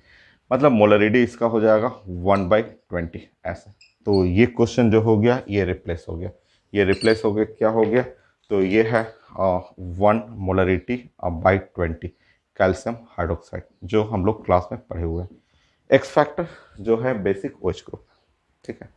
मतलब मोलरिटी इसका हो जाएगा 1/20 ऐसे, तो ये क्वेश्चन जो हो गया ये रिप्लेस हो गया, ये रिप्लेस हो गया, क्या हो गया, तो ये है 1 मोलरिटी बाई 20 कैल्शियम हाइड्रोक्साइड, जो हम लोग क्लास में पढ़े हुए हैं। एक्स फैक्टर जो है बेसिक OH ग्रुप, ठीक है।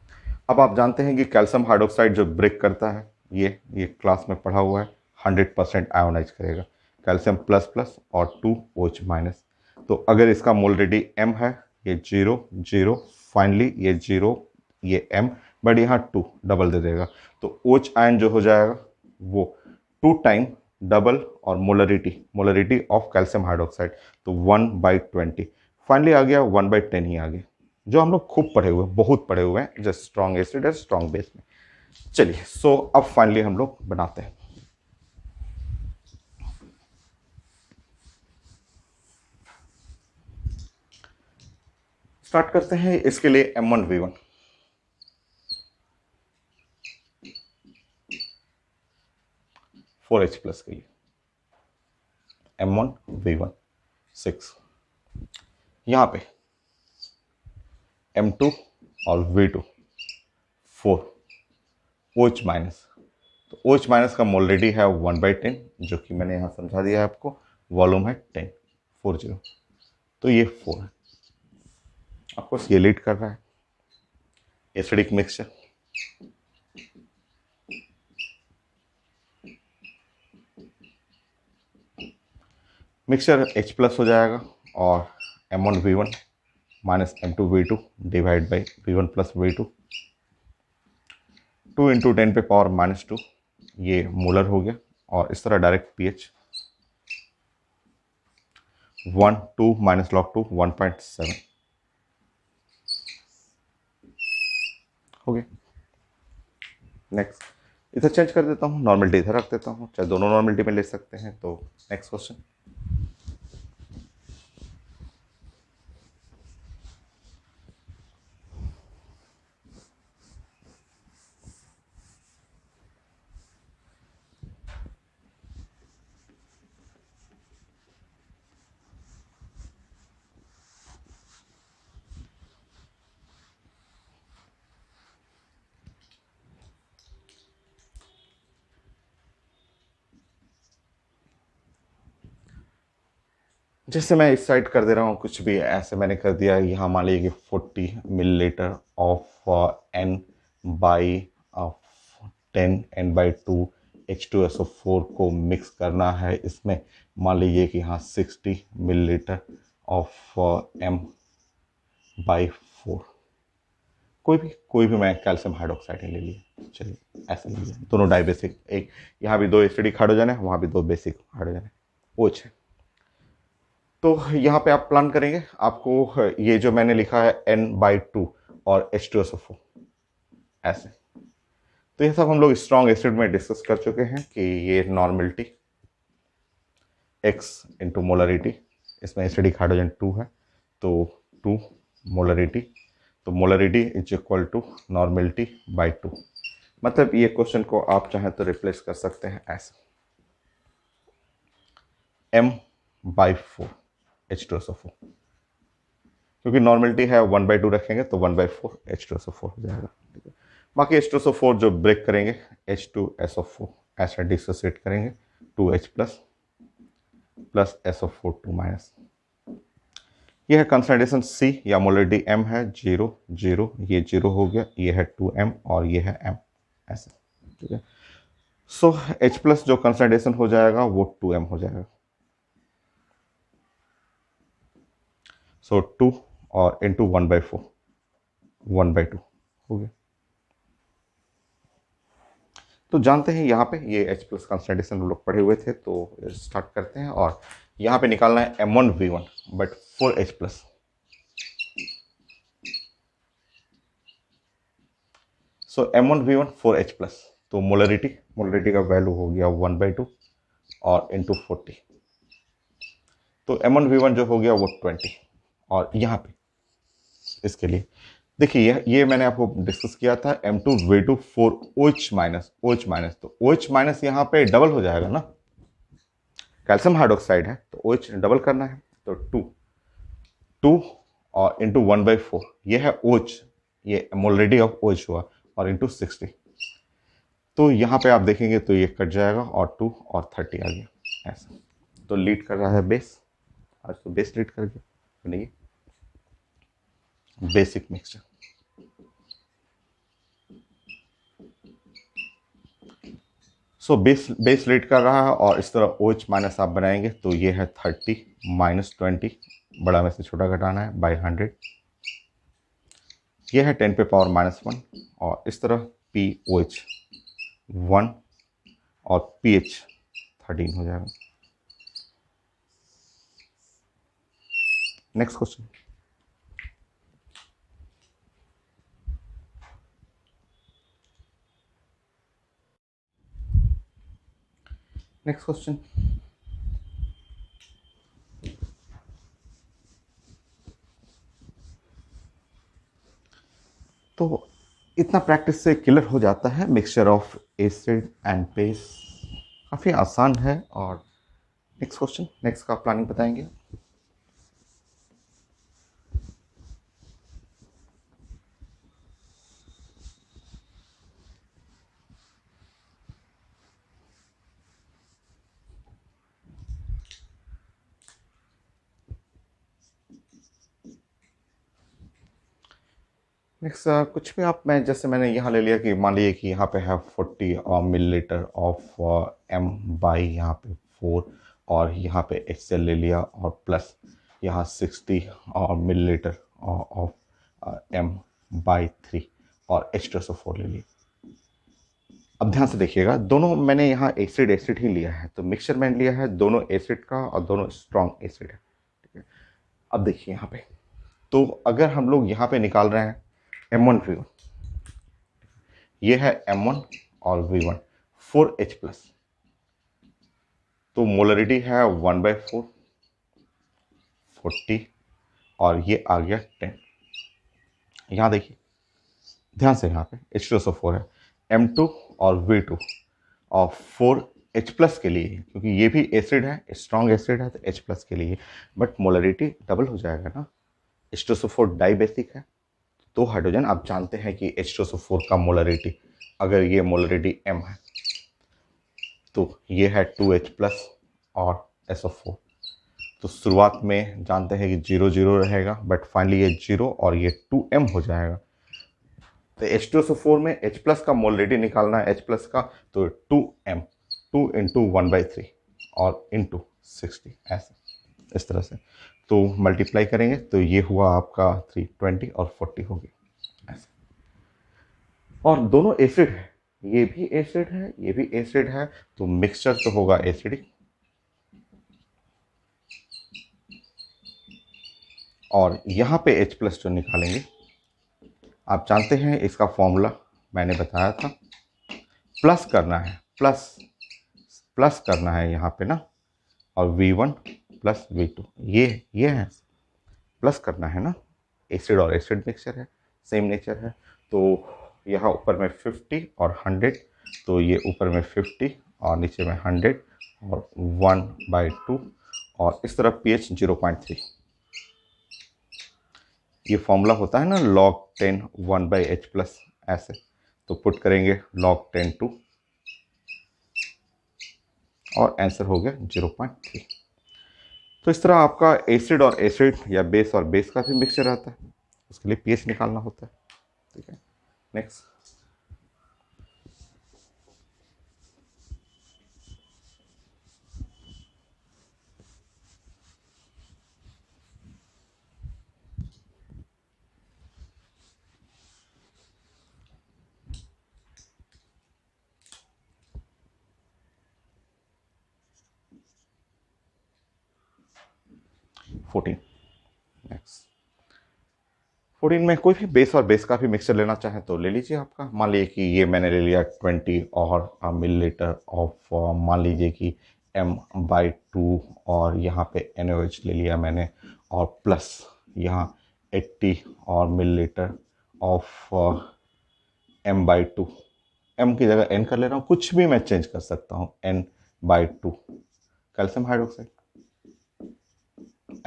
अब आप जानते हैं कि कैल्शियम हाइड्रोक्साइड जो ब्रेक करता है, ये क्लास में पढ़ा हुआ है, 100% आयोनाइज करेगा, कैल्शियम प्लस प्लस और 2 OH माइनस। तो अगर इसका मोलरिटी M है, ये 0 0, फाइनली ये 0 ये M, बट यहाँ 2 डबल दे देगा, तो OH आयन जो हो जाएगा वो 2 टाइम डबल और मोलरिटी ऑफ कैल्शियम हाइड्रोक्साइड, तो 1/20, फाइनली आ गया 1/10 ही आ गया, जो हम लोग खूब पढ़े हुए हैं, बहुत पढ़े हुए हैं, जस्ट स्ट्रॉन्ग एसिड है स्ट्रॉन्ग बेस में। चलिए सो अब फाइनली हम लोग बनाते हैं। स्टार्ट करते हैं। इसके लिए M1V1 4H प्लस के लिए M1V1 6, यहां पे M2 और V2 4 OH माइनस, तो OH माइनस का मोलरिटी है 1/10, जो कि मैंने यहां समझा दिया है आपको, वॉल्यूम है 10 40, तो ये 4 है। आपको ये लीड कर रहा है acidic mixture. Mixture H plus हो जाएगा और M1V1 minus M2V2 divide by V1 plus V2, 2 into 10 पे पावर -2, ये मोलर हो गया, और इस तरह डायरेक्ट pH 1 2 माइनस लॉग 2 1.7 हो गया। नेक्स्ट इधर चेंज कर देता हूँ, नॉर्मलिटी इधर रख देता हूँ, चाहे दोनों नॉर्मलिटी में ले सकते हैं। तो नेक्स्ट क्वेश्चन, जैसे मैं इस साइड कर दे रहा हूँ, कुछ भी ऐसे मैंने कर दिया, यहाँ मान लीजिए कि 40 मिलीलीटर ऑफ N/2 H2SO4 को मिक्स करना है इसमें, मान लीजिए कि यहाँ 60 मिलीलीटर ऑफ M/4, कोई भी मैं कैल्शियम हाइड्रोक्साइड ले लिया, चलिए ऐसे ले लिया, दोनों डाइबेसिक, एक यहाँ भी 2 एसिडिक हाइड्रोजन है, वहाँ भी 2 बेसिक हाइड्रोजन है, OH है। तो यहाँ पे आप प्लान करेंगे, आपको ये जो मैंने लिखा है N/2 और H2SO4 ऐसे, तो ये सब हम लोग स्ट्रॉन्ग एसिड में डिस्कस कर चुके हैं कि ये नॉर्मलिटी X इंटू मोलरिटी, इसमें एसिडिक हाइड्रोजन 2 है, तो 2 मोलरिटी, तो molarity is equal to normality by 2। मतलब ये क्वेश्चन को आप चाहें तो रिप्लेस कर सकते हैं ऐसे, M/4 H2SO4, क्योंकि नॉर्मलिटी है 1/2 रखेंगे तो 1/4 H2SO4 हो जाएगा, ठीक है। बाकी H2SO4 जो ब्रेक करेंगे H2SO4 ऐसा डिसोसिएट करेंगे, 2H plus plus SO4 2 minus, यह है कंसंट्रेशन C या मोलरिटी M है 0 0, ये 0 हो गया, ये है 2M और ये है M ऐसे, ठीक है। सो H प्लस जो कंसंट्रेशन हो जाएगा वो 2M हो जाएगा, सो 2 और इंटू 1/4 1/2 हो गया। तो जानते हैं यहाँ पे ये H प्लस कंसंट्रेशन हम लोग पढ़े हुए थे, तो स्टार्ट करते हैं। और यहाँ पे निकालना है M1V1 but 4H plus, so M1V1 4H plus, तो मोलरिटी का वैल्यू हो गया 1/2 और इंटू 40, तो M1V1 जो हो गया वो 20। और यहाँ पे इसके लिए देखिए, ये मैंने आपको डिस्कस किया था M2V2 4 OH माइनस, तो OH माइनस यहाँ पे डबल हो जाएगा ना, कैल्शियम हाइड्रोक्साइड है तो OH डबल करना है, तो 2 और इंटू 1/4, ये है OH, ये मोलरिटी ऑफ OH हुआ और इंटू 60। तो यहाँ पे आप देखेंगे तो ये कट जाएगा और 2 और 30 आ गया ऐसा। तो लीड कर रहा है बेस, आज तो बेस लीड कर गया, बनेगी basic mixture. So base lead कर रहा है और इस तरह OH माइनस आप बनाएंगे तो ये है 30 माइनस 20, बड़ा में से छोटा घटाना है बाई 100, ये है 10 पे पावर -1 और इस तरह POH 1 और pH 13 हो जाएगा। Next question. Next question. तो इतना प्रैक्टिस से क्लियर हो जाता है mixture of acid and base, काफ़ी आसान है। और नेक्स्ट क्वेश्चन, नेक्स्ट का प्लानिंग बताएंगे। नेक्स्ट कुछ भी आप, मैं जैसे मैंने यहाँ ले लिया कि मान लीजिए कि यहाँ पे है 40 मिलीलीटर ऑफ M बाई यहाँ पे 4 और यहाँ पे HCl ले लिया और प्लस यहाँ 60 मिलीलीटर ऑफ M बाई 3 और H2SO4 ले लिया। अब ध्यान से देखिएगा, दोनों मैंने यहाँ एसिड एसिड ही लिया है, तो मिक्सचर मैंने लिया है दोनों एसिड का और दोनों स्ट्रॉन्ग एसिड है, ठीक है। अब देखिए यहाँ पे, तो अगर हम लोग यहाँ पे निकाल रहे हैं M1V1, ये है M1 और V1 4H प्लस, तो मोलरिटी है 1/4 40 और ये आ गया 10। यहाँ देखिए ध्यान से, यहाँ पे H2SO4 है, M2 और V2 और 4H प्लस के लिए, क्योंकि ये भी एसिड है, स्ट्रॉन्ग एसिड है, तो H प्लस के लिए, बट मोलरिटी डबल हो जाएगा ना। H2SO4 डाई बेसिक है, दो हाइड्रोजन, आप जानते हैं कि H2SO4 का मोलरिटी, अगर ये मोलरिटी M है तो ये है 2H प्लस और SO4। तो शुरुआत में जानते हैं कि 0 0 रहेगा, बट फाइनली ये 0 और ये 2M हो जाएगा। तो H2SO4 में H प्लस का मोलरिटी निकालना है, H प्लस का, तो 2M 2 इंटू 1/3 और इंटू 60 ऐसे, इस तरह से। तो मल्टीप्लाई करेंगे तो ये हुआ आपका 320 और 40 हो गया ऐसे। और दोनों एसिड है, ये भी एसिड है, ये भी एसिड है, तो मिक्सचर तो होगा एसिडिक। और यहाँ पे H प्लस जो निकालेंगे, आप जानते हैं इसका फॉर्मूला मैंने बताया था, प्लस करना है, प्लस करना है यहाँ पे ना, और V1 प्लस V2, ये है, प्लस करना है ना, एसिड और एसिड मिक्सचर है, सेम नेचर है। तो यहाँ ऊपर में 50 और 100, तो ये ऊपर में 50 और नीचे में 100 और 1/2 और इस तरफ pH 0.3। ये फॉर्मूला होता है ना log 10 1/H प्लस ऐसे, तो पुट करेंगे log 10 2 और आंसर हो गया 0.3। तो इस तरह आपका एसिड और एसिड या बेस और बेस का भी मिक्सचर आता है, उसके लिए pH निकालना होता है, ठीक है। नेक्स्ट। नेक्स्ट 14 में कोई भी बेस और बेस का भी मिक्सचर लेना चाहें तो ले लीजिए। आपका मान लीजिए कि ये मैंने ले लिया 20 और मिलीलीटर ऑफ, मान लीजिए कि M/2 और यहाँ पे NaOH ले लिया मैंने, और प्लस यहाँ 80 और मिलीलीटर ऑफ M/2, M की जगह N कर ले रहा हूँ, कुछ भी मैं चेंज कर सकता हूँ, N/2 कैल्शियम हाइड्रोक्साइड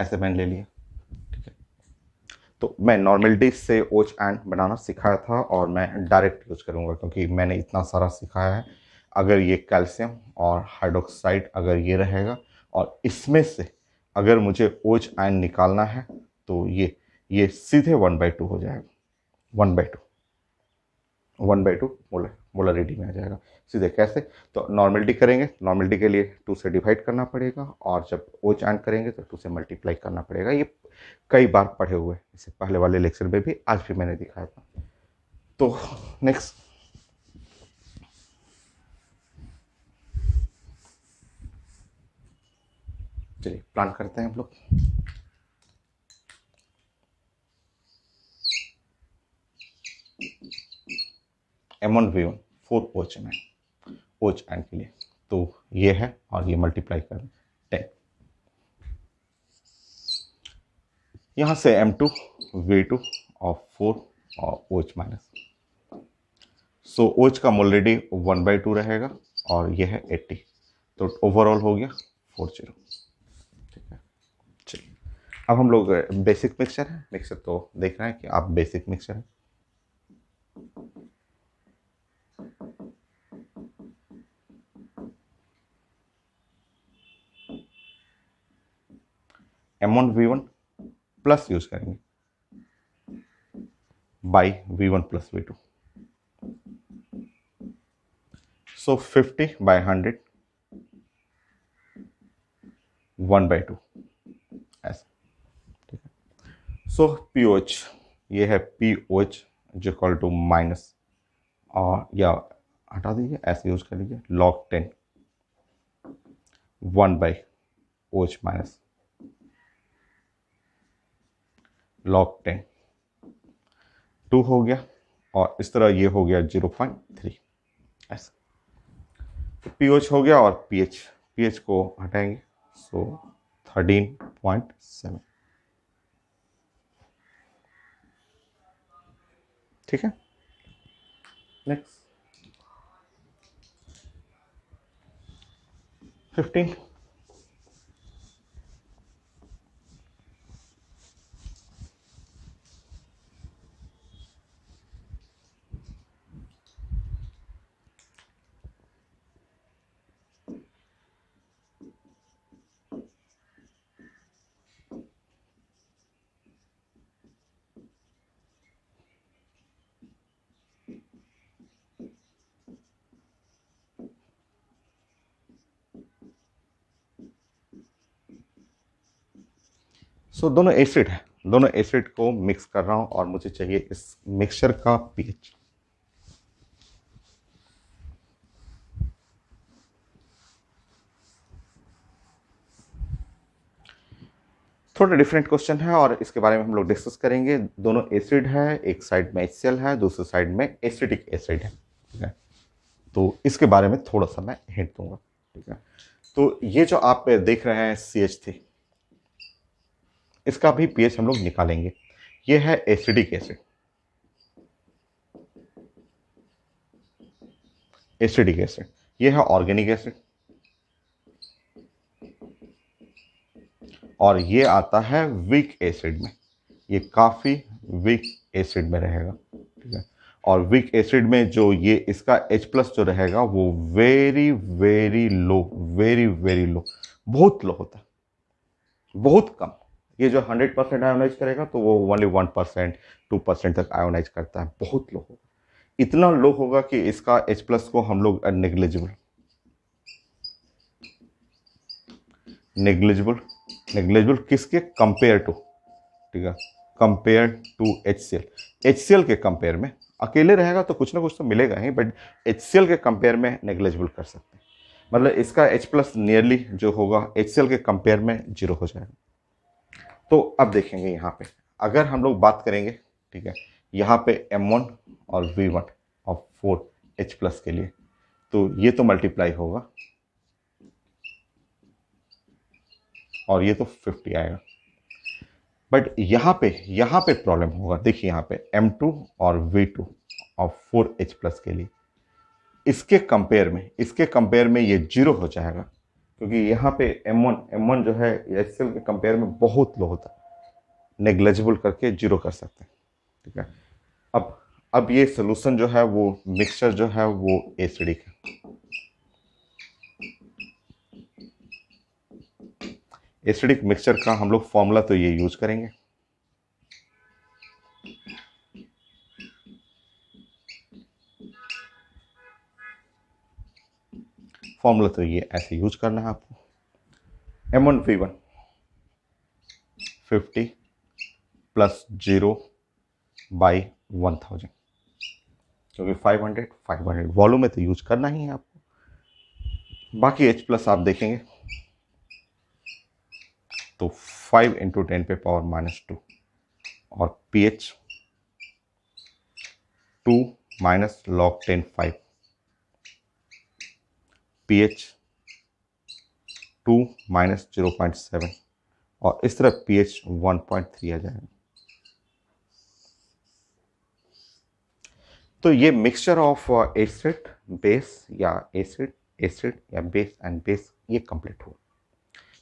ऐसे मैंने ले लिया। तो मैं नॉर्मलिटी से OH एंड बनाना सिखाया था और मैं डायरेक्ट यूज करूँगा क्योंकि मैंने इतना सारा सिखाया है। अगर ये कैल्शियम और हाइड्रोक्साइड अगर ये रहेगा और इसमें से अगर मुझे OH आयन निकालना है तो ये सीधे 1/2 हो जाएगा। 1/2 1/2 मोलरिटी में आ जाएगा सीधे। कैसे? तो नॉर्मलिटी करेंगे, नॉर्मलिटी के लिए 2 से डिवाइड करना पड़ेगा और जब OH ऐड करेंगे तो 2 से मल्टीप्लाई करना पड़ेगा। ये कई बार पढ़े हुए, इससे पहले वाले लेक्चर में भी, आज भी मैंने दिखाया था। तो नेक्स्ट चलिए प्लान करते हैं हम लोग। M1V1 4 OH में OH एंड के लिए तो ये है और ये मल्टीप्लाई कर 10। यहाँ से M2V2 और 4 और OH माइनस। सो OH का मोलरिटी 1/2 रहेगा और ये है 80, तो ओवरऑल हो गया 40। ठीक है, चलिए अब हम लोग बेसिक मिक्सचर है, मिक्सचर तो देख रहे हैं कि आप बेसिक मिक्सचर है। M1V1 प्लस यूज करेंगे बाई V1 प्लस V2। सो 50/100 1/2 ऐसा। ठीक है, सो POH ये है POH जो इक्वल टू माइनस और या हटा दीजिए, ऐसे यूज कर लीजिए log 10 1/OH माइनस log 10 2 हो गया और इस तरह ये हो गया 0.3 ऐसा। तो POH हो गया और pH को हटाएंगे, सो 13.7। ठीक है, नेक्स्ट 15। सो दोनों एसिड है, दोनों एसिड को मिक्स कर रहा हूं और मुझे चाहिए इस मिक्सचर का pH। थोड़ा डिफरेंट क्वेश्चन है और इसके बारे में हम लोग डिस्कस करेंगे। दोनों एसिड है, एक साइड में HCl है, दूसरी साइड में एसिटिक एसिड है। ठीक है, तो इसके बारे में थोड़ा सा मैं हिंट दूंगा। ठीक है, तो ये जो आप देख रहे हैं CH3, इसका भी pH हम लोग निकालेंगे। ये है एसिडिक एसिड, एसिडिक एसिड। ये है ऑर्गेनिक एसिड और ये आता है वीक एसिड में। ये काफ़ी वीक एसिड में रहेगा। ठीक है, और वीक एसिड में जो ये इसका H+ जो रहेगा वो very very low, very very low, बहुत लो होता है, बहुत कम। ये जो 100% आयोनाइज करेगा तो वो ओनली 1% 2% तक आयोनाइज करता है, बहुत लो होगा। इतना लो होगा कि इसका H+ को हम लोग नेग्लिजिबल नेग्लिजिबल नेग्लिजिबल किसके कंपेयर टू, ठीक है, कंपेयर टू HCl के कंपेयर में। अकेले रहेगा तो कुछ ना कुछ तो मिलेगा ही, बट HCl के कंपेयर में नेग्लिजिबल कर सकते हैं। मतलब इसका H+ नियरली जो होगा HCl के कंपेयर में 0 हो जाएगा। तो अब देखेंगे यहाँ पे अगर हम लोग बात करेंगे, ठीक है, यहाँ पे M1 और V1 और 4H+ के लिए, तो ये तो मल्टीप्लाई होगा और ये तो 50 आएगा। बट यहाँ पे प्रॉब्लम होगा। देखिए यहाँ पे M2 और V2 और 4H+ के लिए इसके कंपेयर में ये 0 हो जाएगा, क्योंकि यहाँ पे M1 जो है HCl के कंपेयर में बहुत लो होता है, नेग्लेजिबल करके जीरो कर सकते हैं। ठीक है, अब ये सोल्यूशन जो है वो मिक्सचर जो है वो एसिडिक है। एसिडिक मिक्सचर का हम लोग फॉर्मूला तो ये यूज करेंगे। फॉर्मूला तो ये ऐसे यूज करना है आपको। M1V1 50 प्लस 0/1000, क्योंकि 500 वॉल्यूम में तो यूज करना ही है आपको। बाकी H प्लस आप देखेंगे तो 5 × 10⁻⁻2 और pH 2 - log 10 5, pH 2 - 0.7 और इस तरह pH 1.3 आ जाएगा। तो ये मिक्सचर ऑफ एसिड बेस या एसिड एसिड या बेस एंड बेस ये कंप्लीट हुआ।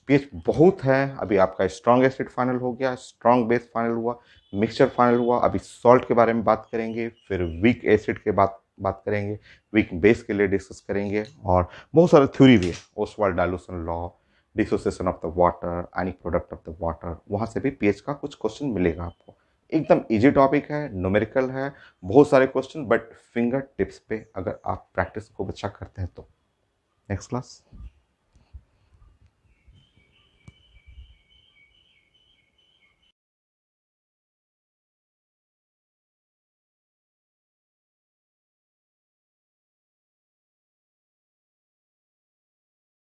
पीएच बहुत है, अभी आपका स्ट्रॉन्ग एसिड फाइनल हो गया, स्ट्रॉन्ग बेस फाइनल हुआ, मिक्सचर फाइनल हुआ। अभी सॉल्ट के बारे में बात करेंगे, फिर वीक एसिड के बात करेंगे, वीक बेस के लिए डिस्कस करेंगे, और बहुत सारे थ्योरी भी है, Oswald dilution law, dissociation of the water, any product of the water, वहाँ से भी पीएच का कुछ क्वेश्चन मिलेगा आपको। एकदम इजी टॉपिक है, न्यूमेरिकल है, बहुत सारे क्वेश्चन, बट फिंगर टिप्स पे अगर आप प्रैक्टिस को अच्छा करते हैं तो। Next class.